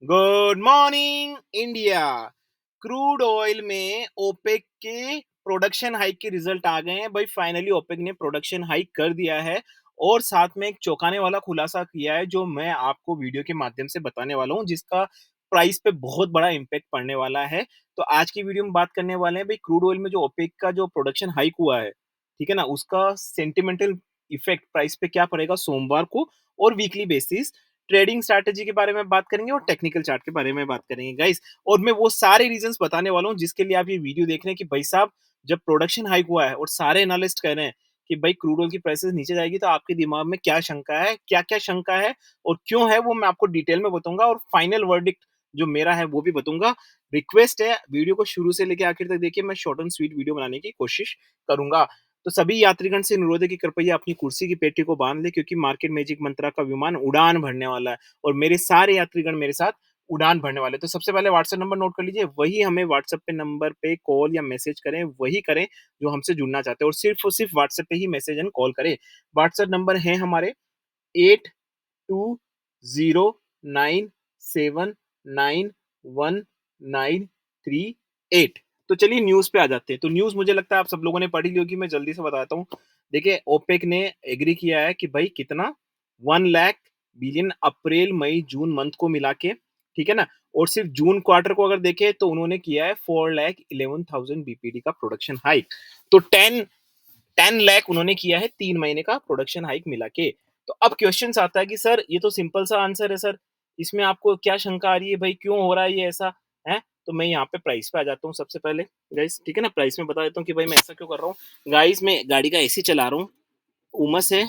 Good morning India. Crude oil में OPEC के production hike के रिजल्ट आ गए हैं भाई। फाइनली ओपेक ने प्रोडक्शन हाइक कर दिया है और साथ में एक चौंकाने वाला खुलासा किया है जो मैं आपको वीडियो के माध्यम से बताने वाला हूं, जिसका प्राइस पे बहुत बड़ा इम्पैक्ट पड़ने वाला है। तो आज की वीडियो में बात करने वाले हैं भाई, क्रूड ऑयल में जो ओपेक का जो प्रोडक्शन हाइक हुआ है, ठीक है ना, उसका सेंटिमेंटल इफेक्ट प्राइस पे क्या पड़ेगा सोमवार को, और वीकली बेसिस ट्रेडिंग स्ट्रैटेजी के बारे में बात करेंगे और टेक्निकल चार्ट के बारे में बात करेंगे गाइस। और मैं वो सारे रीजंस बताने वाला हूँ जिसके लिए आप ये वीडियो देख रहे हैं कि भाई साहब, जब प्रोडक्शन हाइक हुआ है और सारे एनालिस्ट कह रहे हैं कि भाई क्रूड ऑयल की प्राइसेस नीचे जाएगी, तो आपके दिमाग में क्या शंका है, क्या क्या शंका है और क्यों है, वो मैं आपको डिटेल में बताऊंगा और फाइनल वर्डिक्ट जो मेरा है वो भी बताऊंगा। रिक्वेस्ट है, वीडियो को शुरू से लेकर आखिर तक देखिए। मैं शॉर्ट एंड स्वीट वीडियो बनाने की कोशिश करूंगा। तो सभी यात्रीगण से अनुरोध है कि कृपया अपनी कुर्सी की पेटी को बांध ले, क्योंकि मार्केट मैजिक मंत्रा का विमान उड़ान भरने वाला है और मेरे सारे यात्रीगण मेरे साथ उड़ान भरने वाले। तो सबसे पहले व्हाट्सएप नंबर नोट कर लीजिए, वही हमें व्हाट्सएप पे नंबर पे कॉल या मैसेज करें, वही करें जो हमसे जुड़ना चाहते हैं, और सिर्फ व्हाट्सएप पे ही मैसेज एंड कॉल करें। व्हाट्सएप नंबर है हमारे 8209791938। तो चलिए न्यूज पे आ जाते हैं। तो न्यूज मुझे लगता है आप सब लोगों ने पढ़ी ली होगी, मैं जल्दी से बताता हूँ। देखिए, ओपेक ने एग्री किया है कि भाई कितना, 1 लाख बिलियन अप्रैल मई जून मंथ को मिला के, ठीक है ना। और सिर्फ जून क्वार्टर को अगर देखें तो उन्होंने किया है 4,11,000 बीपीडी का प्रोडक्शन हाइक। तो 10 लाख उन्होंने किया है 3 महीने का प्रोडक्शन हाइक मिला के। तो अब क्वेश्चन आता है कि सर ये तो सिंपल सा आंसर है सर, इसमें आपको क्या शंका आ रही है भाई, क्यों हो रहा है ये ऐसा है। तो मैं यहाँ पे प्राइस पे आ जाता हूँ सबसे पहले गाइस, ठीक है ना। प्राइस में बता देता हूँ कि भाई मैं ऐसा क्यों कर रहा हूँ। गाइस, मैं गाड़ी का एसी चला रहा हूँ, उमस है,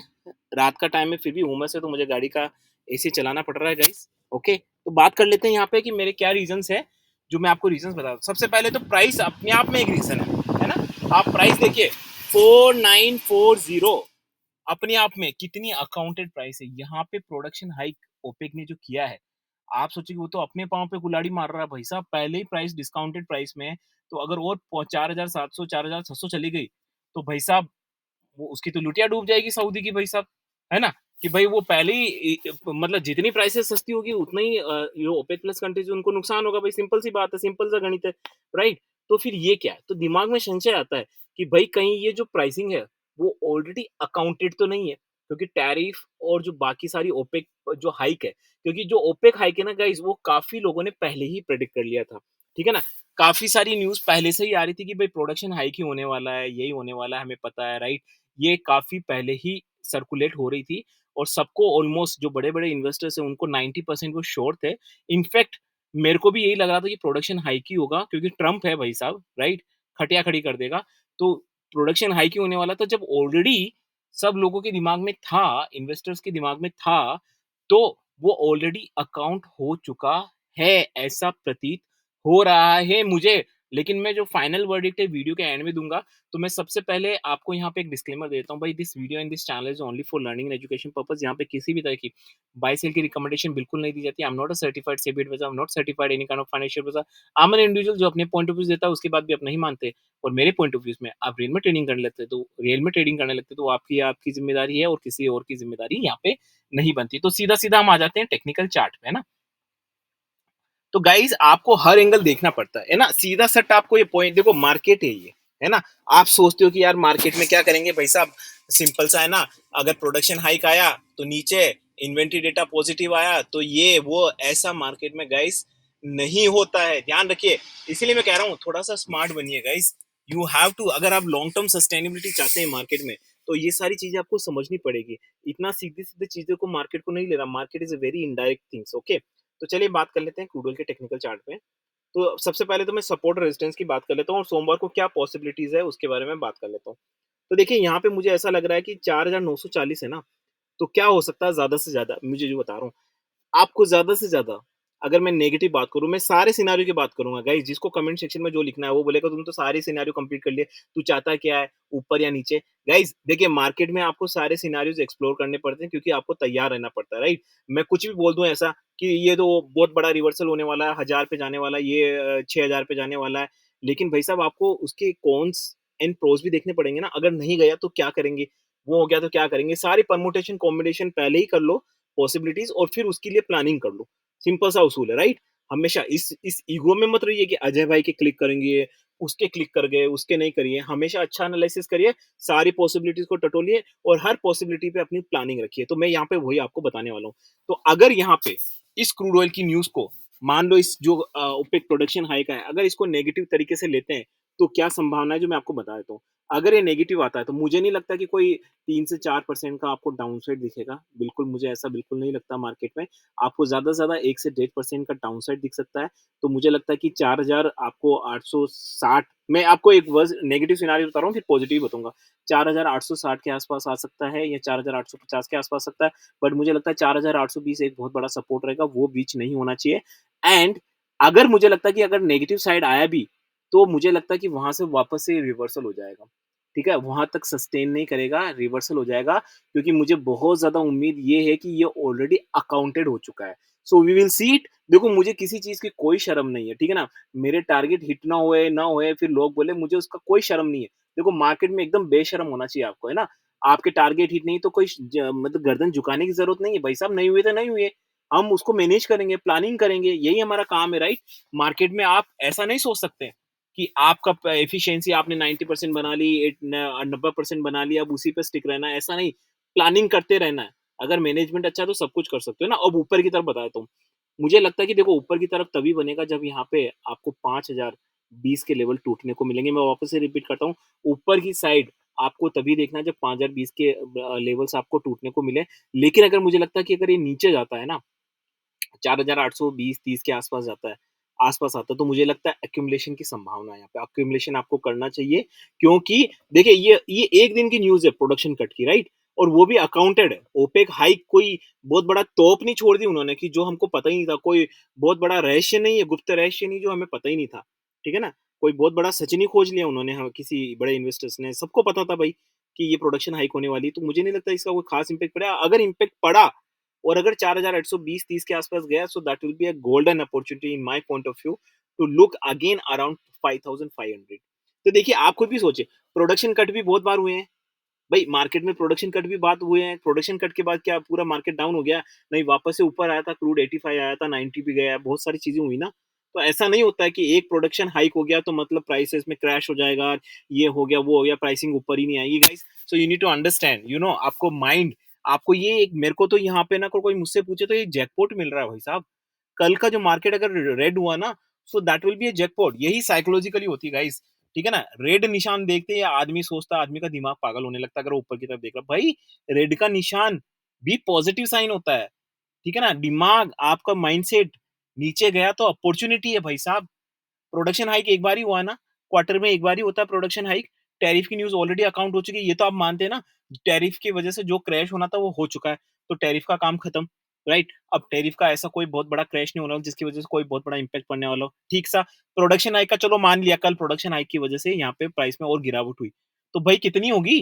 रात का टाइम है फिर भी उमस है, तो मुझे गाड़ी का एसी चलाना पड़ रहा है गाइस। ओके, तो बात कर लेते हैं यहाँ पे कि मेरे क्या रीजंस है, जो मैं आपको रीजंस बता दूँ। सबसे पहले तो प्राइस अपने आप में एक रीजन है ना। आप प्राइस देखिए, 4940 अपने आप में कितनी अकाउंटेड प्राइस है। यहाँ पे प्रोडक्शन हाइक ओपेक ने जो किया है, आप सोचिए वो तो अपने पाँव पे कुल्हाड़ी मार रहा है भाई साहब। पहले ही प्राइस डिस्काउंटेड प्राइस में है, तो अगर और 4,700 4,600 चली गई तो भाई साहब वो उसकी तो लुटिया डूब जाएगी सऊदी की भाई साहब, है ना। कि भाई वो पहले ही मतलब जितनी प्राइसेस सस्ती होगी उतना ही ये ओपेक प्लस कंट्रीज उनको नुकसान होगा भाई। सिंपल सी बात है, सिंपल सा गणित है, राइट। तो फिर ये क्या है, तो दिमाग में संशय आता है कि भाई कहीं ये जो प्राइसिंग है वो ऑलरेडी अकाउंटेड तो नहीं है, क्योंकि टैरिफ और जो बाकी सारी ओपेक जो हाइक है, क्योंकि जो ओपेक हाइक है ना गाइस, वो काफी लोगों ने पहले ही प्रेडिक्ट कर लिया था, ठीक है ना। काफी सारी न्यूज पहले से ही आ रही थी कि भाई प्रोडक्शन हाइक ही होने वाला है, यही होने वाला है, हमें पता है, राइट। ये काफी पहले ही सर्कुलेट हो रही थी और सबको, ऑलमोस्ट जो बड़े बड़े इन्वेस्टर्स हैं उनको 90% वो श्योर थे। इनफैक्ट मेरे को भी यही लग रहा था कि प्रोडक्शन हाइक ही होगा, क्योंकि ट्रम्प है भाई साहब, राइट, खटिया खड़ी कर देगा। तो प्रोडक्शन हाइक ही होने वाला था। जब ऑलरेडी सब लोगों के दिमाग में था, इन्वेस्टर्स के दिमाग में था, तो वो ऑलरेडी अकाउंट हो चुका है, ऐसा प्रतीत हो रहा है मुझे। लेकिन मैं जो फाइनल वर्डिक्ट है वीडियो के एंड में दूंगा। तो मैं सबसे पहले आपको यहाँ पे एक डिस्क्लेमर देता हूँ भाई, this video and this channel is only for learning and education purpose. यहाँ पे किसी भी तरह की बाय सेल की रिकमेंडेशन बिल्कुल नहीं दी जाती। I am not a certified SEBI advisor, I am not certified any kind of financial advisor. I am an individual जो अपने पॉइंट ऑफ व्यू देता है, उसके बाद भी आप नहीं मानते और मेरे पॉइंट ऑफ व्यू में आप रियल में ट्रेडिंग करने लगते, तो रियल में ट्रेडिंग करने लगते, तो आपकी आपकी जिम्मेदारी है और किसी और की जिम्मेदारी यहाँ पे नहीं बनती। तो सीधा सीधा हम आ जाते हैं टेक्निकल चार्ट पे, है ना। तो गाइस, आपको हर एंगल देखना पड़ता है ना। सीधा सट आपको ये पॉइंट देखो, मार्केट है ये, है ना। आप सोचते हो कि यार मार्केट में क्या करेंगे भाई साहब, सिंपल सा है ना। अगर प्रोडक्शन हाइक आया तो नीचे, इन्वेंट्री डेटा पॉजिटिव आया तो ये वो, ऐसा मार्केट में गाइस नहीं होता है, ध्यान रखिए। इसीलिए मैं कह रहा हूँ थोड़ा सा स्मार्ट बनिए गाइस। यू हैव टू, अगर आप लॉन्ग टर्म सस्टेनेबिलिटी चाहते हैं मार्केट में, तो ये सारी चीजें आपको समझनी पड़ेगी। इतना सीधे सीधे चीजों को मार्केट को नहीं ले रहा, market is a very indirect things, okay. तो चलिए बात कर लेते हैं क्रूड ऑयल के टेक्निकल चार्ट पे। तो सबसे पहले तो मैं सपोर्ट रेजिस्टेंस की बात कर लेता हूँ और सोमवार को क्या पॉसिबिलिटीज है उसके बारे में बात कर लेता हूँ। तो देखिए, यहाँ पे मुझे ऐसा लग रहा है कि 4,940 है ना। तो क्या हो सकता है ज्यादा से ज्यादा, मुझे जो बता रहा हूँ आपको, ज्यादा से ज्यादा अगर मैं नेगेटिव बात करूं, मैं सारे सिनारियो की बात करूंगा गाइस। जिसको कमेंट सेक्शन में जो लिखना है वो बोलेगा तुम तो सारे सिनारियो कंप्लीट कर लिए, तू चाहता क्या है, ऊपर या नीचे। गाइस देखिए, मार्केट में आपको सारे सिनारियोज एक्सप्लोर करने पड़ते हैं, क्योंकि आपको तैयार रहना पड़ता है, राइट। मैं कुछ भी बोल दूं ऐसा कि ये तो बहुत बड़ा रिवर्सल होने वाला है, 1,000 पे जाने वाला है, ये 6,000 पे जाने वाला है, लेकिन भाई साहब आपको उसके कॉन्स एंड प्रोज भी देखने पड़ेंगे ना। अगर नहीं गया तो क्या करेंगे, वो हो गया तो क्या करेंगे, सारी परमुटेशन कॉम्बिनेशन पहले ही कर लो, पॉसिबिलिटीज, और फिर उसके लिए प्लानिंग कर लो। सिंपल सा उसूल है, राइट? हमेशा इस ईगो में मत रहिए कि अजय भाई के क्लिक करेंगे, उसके क्लिक कर गए, उसके नहीं करिए। हमेशा अच्छा एनालिसिस करिए, सारी पॉसिबिलिटीज़ को टटोलिए और हर पॉसिबिलिटी पे अपनी प्लानिंग रखिए। तो मैं यहाँ पे वही आपको बताने वाला हूँ। तो अगर यहाँ पे इस क्रूड ऑयल की न्यूज़ को मान लो, इस जो ओपेक प्रोडक्शन हाई का है, अगर इसको नेगेटिव तरीके से लेते हैं, तो क्या संभावना है जो मैं आपको बता देता हूँ। अगर ये नेगेटिव आता है तो मुझे नहीं लगता कि कोई 3 से 4% का आपको डाउनसाइड दिखेगा। बिल्कुल, मुझे ऐसा बिल्कुल नहीं लगता मार्केट में। आपको ज़्यादा से ज़्यादा 1 से 1.5% का डाउनसाइड दिख सकता है। तो मुझे लगता है कि 4000 आपको 860, मैं आपको एक वर्स्ट नेगेटिव सिनेरियो बता रहा हूँ, फिर पॉजिटिव बताऊँगा। 4860 के आस-पास आ सकता है या 4850 के आस-पास आ सकता है। बट मुझे लगता है 4820 एक बहुत बड़ा सपोर्ट रहेगा, वो ब्रीच नहीं होना चाहिए। एंड अगर मुझे लगता है कि अगर नेगेटिव साइड आया भी, तो मुझे लगता है कि वहाँ से वापस से रिवर्सल हो जाएगा। ठीक है? वहाँ तक सस्टेन नहीं करेगा, रिवर्सल हो जाएगा, क्योंकि मुझे बहुत ज़्यादा उम्मीद ये है कि ये ऑलरेडी अकाउंटेड हो चुका है। So we will see it. देखो, मुझे किसी चीज़ की कोई शर्म नहीं है, ठीक है ना? मेरे टारगेट हिट ना होए, फिर लोग बोले, मुझे उसका कोई शर्म नहीं है। देखो, मार्केट में एकदम बेशर्म होना चाहिए आपको, है ना? आपके टारगेट हिट नहीं तो कोई मतलब गर्दन झुकाने की ज़रूरत नहीं है। भाई साहब, नहीं हुए तो नहीं हुए। हम उसको मैनेज करेंगे, प्लानिंग करेंगे, यही हमारा काम है, राइट? मार्केट में आप ऐसा नहीं सोच सकते कि आपका एफिशिएंसी आपने 90% बना ली, 90% बना लिया, अब उसी पे स्टिक रहना है, ऐसा नहीं। प्लानिंग करते रहना है। अगर मैनेजमेंट अच्छा है तो सब कुछ कर सकते हो ना। अब ऊपर की तरफ बता देता हूँ। मुझे लगता है कि देखो, ऊपर की तरफ तभी बनेगा जब यहाँ पे आपको 5020 के लेवल टूटने को मिलेंगे। मैं वापस से रिपीट करता हूँ, ऊपर की साइड आपको तभी देखना है जब 5020 के लेवल्स आपको टूटने को मिले। लेकिन अगर मुझे लगता है कि अगर ये नीचे जाता है ना, 4820-30 के आसपास जाता है, आसपास आता है, तो मुझे लगता है एक्यूमुलेशन की संभावना है यहाँ पे। एक्यूमुलेशन आपको करना चाहिए, क्योंकि देखिए, ये 1 दिन की न्यूज़ है प्रोडक्शन कट की, राइट? और वो भी अकाउंटेड है। ओपेक हाइक कोई बहुत बड़ा तोप नहीं छोड़ दी उन्होंने कि जो हमको पता ही नहीं था। कोई बहुत बड़ा रहस्य नहीं है, गुप्त रहस्य नहीं जो हमें पता ही नहीं था। ठीक है ना? कोई बहुत बड़ा सच नहीं खोज लिया उन्होंने, हाँ, किसी बड़े इन्वेस्टर्स ने। सबको पता था भाई कि ये प्रोडक्शन हाइक होने वाली है, तो मुझे नहीं लगता इसका कोई खास इम्पैक्ट पड़ा। अगर इम्पैक्ट पड़ा और अगर 4820-30 के आसपास गया, so that will be a golden opportunity in my point of view to look again around 5500। तो देखिए, आप खुद भी सोचिए, प्रोडक्शन कट भी बहुत बार हुए हैं भाई। मार्केट में प्रोडक्शन कट भी बात हुए हैं। प्रोडक्शन कट के बाद क्या पूरा मार्केट डाउन हो गया? नहीं, वापस से ऊपर आया था, क्रूड 85 आया था, 90 भी गया, बहुत सारी चीजें हुई ना। तो ऐसा नहीं होता है कि एक प्रोडक्शन हाइक हो गया तो मतलब प्राइसेस में क्रैश हो जाएगा, ये हो गया, वो हो गया, प्राइसिंग ऊपर ही नहीं आएगी guys. So you need to understand, आपको माइंड, आपको ये एक, मेरे को तो यहाँ पे ना कोई मुझसे पूछे तो ये जैकपॉट मिल रहा है भाई साहब। कल का जो मार्केट अगर रेड हुआ ना, सो that will be a jackpot. यही साइकोलॉजिकली होती है गाइस। ठीक है ना? रेड निशान देखते ही आदमी सोचता, आदमी का दिमाग पागल होने लगता है अगर वो ऊपर की तरफ देख रहा। भाई, रेड का निशान भी पॉजिटिव साइन होता है। ठीक है ना? दिमाग, आपका माइंडसेट नीचे गया तो अपॉर्चुनिटी है भाई साहब। प्रोडक्शन हाइक एक बार ही हुआ है ना, क्वार्टर में एक बार ही होता है प्रोडक्शन हाइक। टैरिफ की न्यूज़ ऑलरेडी अकाउंट हो चुकी है, ये तो आप मानते हैं ना? टैरिफ की वजह से जो क्रैश होना था वो हो चुका है, तो टैरिफ का काम खत्म, राइट? अब टैरिफ का ऐसा कोई बहुत बड़ा क्रैश नहीं होना जिसकी वजह से कोई बहुत बड़ा इम्पैक्ट पड़ने वाला हो। ठीक सा, प्रोडक्शन हाइक का चलो मान लिया, कल प्रोडक्शन हाइक की वजह से यहाँ पे प्राइस में और गिरावट हुई, तो भाई कितनी होगी?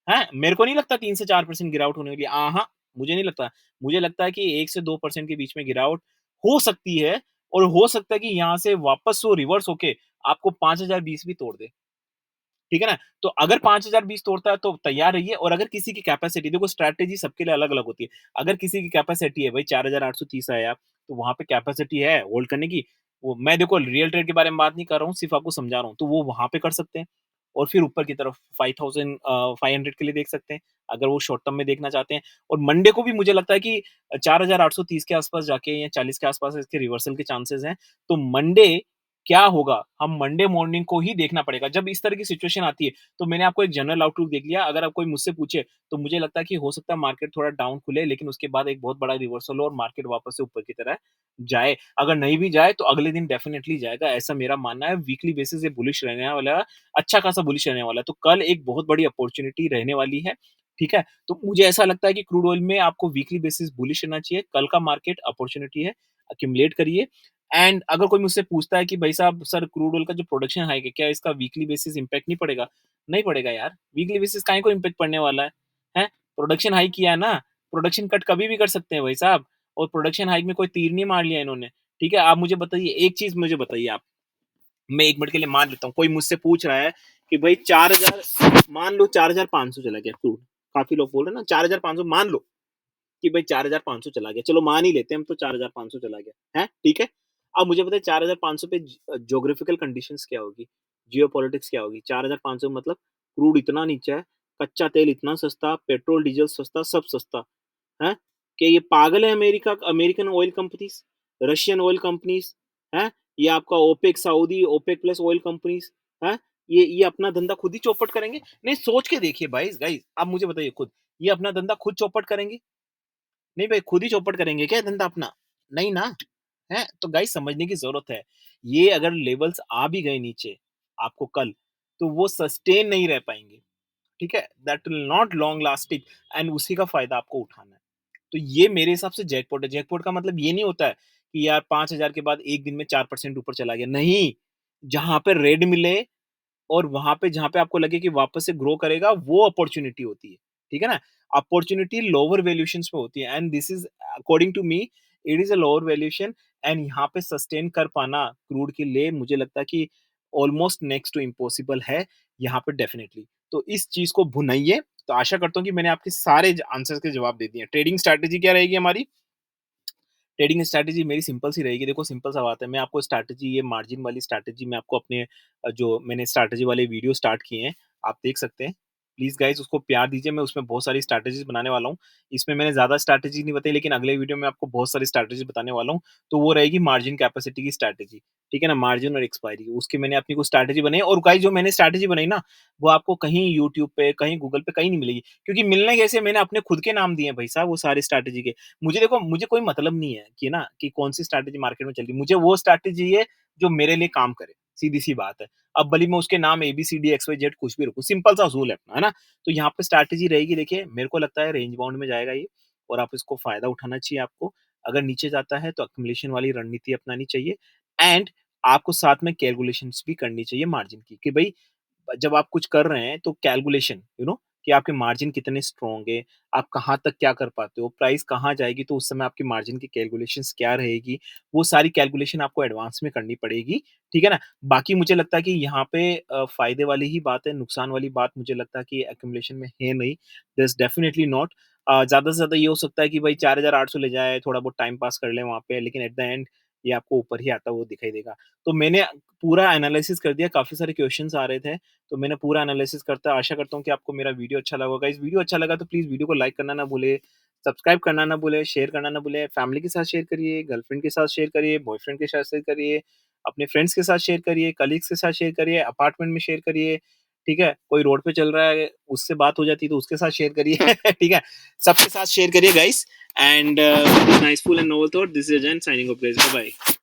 हैं? मेरे को नहीं लगता 3 से 4% गिरावट होने वाली है। हाँ, मुझे नहीं लगता। मुझे लगता है कि 1 से 2% के बीच में गिरावट हो सकती है, और हो सकता है कि यहाँ से वापस वो रिवर्स होके आपको 5020 भी तोड़ दे। ठीक है ना? तो अगर 5020 तोड़ता है तो तैयार रहिए। और अगर किसी की कैपेसिटी, देखो स्ट्रैटेजी सबके लिए अलग-अलग होती है। अगर किसी की कैपेसिटी है भाई 4830 आया, तो वहाँ पे कैपेसिटी है होल्ड करने की, वो मैं देखो रियल ट्रेड के बारे में बात नहीं कर रहा हूँ, सिर्फ आपको समझा रहा हूँ, तो वो वहाँ पे कर सकते हैं। और फिर ऊपर की तरफ 5,500 के लिए देख सकते हैं, अगर वो शॉर्ट टर्म में देखना चाहते हैं। और मंडे को भी मुझे लगता है कि 4830 के आसपास जाके या 40 के आसपास इसके रिवर्सल के चांसेस हैं। तो मंडे क्या होगा, हम मंडे मॉर्निंग को ही देखना पड़ेगा। जब इस तरह की सिचुएशन आती है, तो मैंने आपको एक जनरल आउटलुक देख लिया। अगर आप कोई मुझसे पूछे, तो मुझे लगता है कि हो सकता है मार्केट थोड़ा डाउन खुले, लेकिन उसके बाद एक बहुत बड़ा रिवर्सल हो और मार्केट वापस से ऊपर की तरह जाए। अगर नहीं भी जाए, तो अगले दिन डेफिनिटली जाएगा, ऐसा मेरा मानना है। वीकली बेसिस ये बुलिश रहने वाला है, अच्छा खासा बुलिश रहने वाला है। तो कल एक बहुत बड़ी अपॉर्च्युनिटी रहने वाली है, ठीक है? तो मुझे ऐसा लगता है कि क्रूड ऑयल में आपको वीकली बेसिस बुलिश रहना चाहिए। कल का मार्केट अपॉर्च्युनिटी है, एक्यूमुलेट करिए। एंड अगर कोई मुझसे पूछता है कि भाई साहब, सर क्रूड ऑयल का जो प्रोडक्शन हाइक है, क्या इसका वीकली बेसिस इम्पैक्ट नहीं पड़ेगा? नहीं पड़ेगा यार, वीकली बेसिस काहे को इम्पैक्ट पड़ने वाला है? हैं? प्रोडक्शन हाइक किया है ना, प्रोडक्शन कट कभी भी कर सकते हैं भाई साहब। और प्रोडक्शन हाइक में कोई तीर नहीं मार लिया इन्होंने, ठीक है? आप मुझे बताइए, एक चीज़ मुझे बताइए आप, मैं 1 मिनट के लिए मान लेता हूँ, कोई मुझसे पूछ रहा है कि भाई 4000, मान लो 4500 चला गया क्रूड, काफ़ी लोग बोल रहे हैं ना 4500 मान लो, कि भाई 4,500 चला गया, चलो मान ही लेते हैं हम तो 4,500 चला गया, हैं? ठीक है? अब मुझे पता है 4,500 पे ज्योग्राफिकल कंडीशंस क्या होगी, जियोपॉलिटिक्स क्या होगी, 4,500 मतलब क्रूड इतना नीचे है, कच्चा तेल इतना सस्ता, पेट्रोल, डीज़ल सस्ता, सब सस्ता, हैं? क्या ये पागल है America American oil companies, Russian oil companies, हैं? ये आपका OPEC Saudi, OPEC plus oil companies, हैं? ये अपना धंधा खुद ही चौपट करेंगे? नहीं सोच के देखिए भाई गाइस आप मुझे बताइए खुद, ये अपना धंधा खुद चौपट करेंगे? नहीं भाई खुद ही चौपट करेंगे क्या धंधा अपना? नहीं ना, हैं? तो गाइस समझने की ज़रूरत है। ये अगर लेवल्स आ भी गए नीचे आपको कल, तो वो सस्टेन नहीं रह पाएँगे, ठीक है? That will not long lasting and उसी का फ़ायदा आपको उठाना है। तो ये मेरे हिसाब से जैकपॉट है। जैकपॉट का मतलब ये नहीं होता है कि यार 5,000 के बाद 1 दिन में 4% ऊपर चला गया, नहीं। जहाँ पे रेड मिले और वहाँ पे जहाँ पे आपको लगे कि वापस से ग्रो करेगा, वो अपॉर्च्युनिटी होती है। ठीक है ना? अपॉर्च्युनिटी लोअर वैल्यूएशंस पे होती है and this is according to me it is a lower valuation and यहाँ पे सस्टेन कर पाना क्रूड के लिए मुझे लगता है कि ऑलमोस्ट नेक्स्ट टू इम्पॉसिबल है यहाँ पे डेफिनिटली। तो इस चीज़ को भुनाइए, तो आशा करता हूँ कि मैंने आपके सारे ज आंसर्स के जवाब दे दिए हैं। ट्रेडिंग स्ट्रैटेजी क्या रहेगी हमारी? ट्रेडिंग स्ट्रैटेजी मेरी सिंपल सी रहेगी। देखो सिंपल सा बात है, मैं आपको स्ट्रैटेजी ये मार्जिन वाली स्ट्रैटेजी मैं आपको अपने जो मैंने स्ट्रैटेजी वाले वीडियो स्टार्ट किए हैं, आप देख सकते हैं। प्लीज़ गाइज़ उसको प्यार दीजिए, मैं उसमें बहुत सारी स्ट्रैटेजीज़ बनाने वाला हूँ। इसमें मैंने ज़्यादा स्ट्रैटेजी नहीं बताई लेकिन अगले वीडियो में आपको बहुत सारी स्ट्रैटेजी बताने वाला हूँ। तो वो रहेगी मार्जिन कैपेसिटी की स्ट्रैटेजी, ठीक है ना? मार्जिन और एक्सपायरी उसकी मैंने अपनी कुछ स्ट्रैटेजी बनाई है और गाइज़ जो मैंने स्ट्रैटेजी बनाई ना, वो आपको कहीं यूट्यूब पे, कहीं गूगल पे कहीं नहीं मिलेगी। क्योंकि मिलने कैसे मैंने अपने खुद के नाम दिए हैं भाई साहब वो सारी स्ट्रैटेजी के। मुझे देखो मुझे कोई मतलब नहीं है कि ना कि कौन-सी स्ट्रैटेजी मार्केट में चल रही है। मुझे वो स्ट्रैटेजी है जो मेरे लिए काम करे, सीधी-सी बात है। अब भले मैं उसके नाम एबीसीडी एक्सवाईजेड कुछ भी रखूँ, सिंपल सा असूल है अपना, है ना? तो यहाँ पे स्ट्रैटेजी रहेगी देखिए, मेरे को लगता है रेंज बाउंड में जाएगा ये और आप इसको फ़ायदा उठाना चाहिए आपको। अगर नीचे जाता है तो एक्युमुलेशन वाली रणनीति अपनानी चाहिए एंड आपको साथ में कैलकुलेशंस भी करनी चाहिए मार्जिन की कि भई जब आप कुछ कर रहे हैं तो कैलकुलेशन कि आपके मार्जिन कितने स्ट्रॉन्ग है, आप कहाँ तक क्या कर पाते हो, प्राइस कहाँ जाएगी तो उस समय आपकी मार्जिन की कैलकुलेशंस क्या रहेगी, वो सारी कैलकुलेशन आपको एडवांस में करनी पड़ेगी, ठीक है ना? बाकी मुझे लगता है कि यहाँ पे फ़ायदे वाली ही बात है, नुकसान वाली बात मुझे लगता है कि एक्युमुलेशन में है नहीं, देयर इज़ डेफिनिटली नॉट। ज़्यादा से ज़्यादा ये हो सकता है कि भाई 4,800 ले जाए, थोड़ा बहुत टाइम पास कर लें वहाँ पे, लेकिन एट द एंड ये आपको ऊपर ही आता हुआ दिखाई देगा। तो मैंने पूरा एनालिसिस कर दिया, काफ़ी सारे क्वेश्चन्स आ रहे थे, तो मैंने पूरा एनालिसिस करता आशा करता हूँ कि आपको मेरा वीडियो अच्छा लगा होगा। इस वीडियो अच्छा लगा तो प्लीज़ वीडियो को लाइक करना ना भूलें, सब्सक्राइब करना ना भूलें, शेयर करना ना भूलें, फैमिली के साथ शेयर करिए, गर्लफ्रेंड के साथ शेयर करिए, बॉयफ्रेंड के साथ शेयर करिए, अपने फ्रेंड्स के साथ शेयर करिए, कलीग्स के साथ शेयर करिए, अपार्टमेंट में शेयर करिए, ठीक है? कोई रोड पे चल रहा है, उससे बात हो जाती है तो उसके साथ शेयर करिए, ठीक है? सबके साथ शेयर करिए guys and niceful and noble thought this is Ajay signing off guys, bye bye.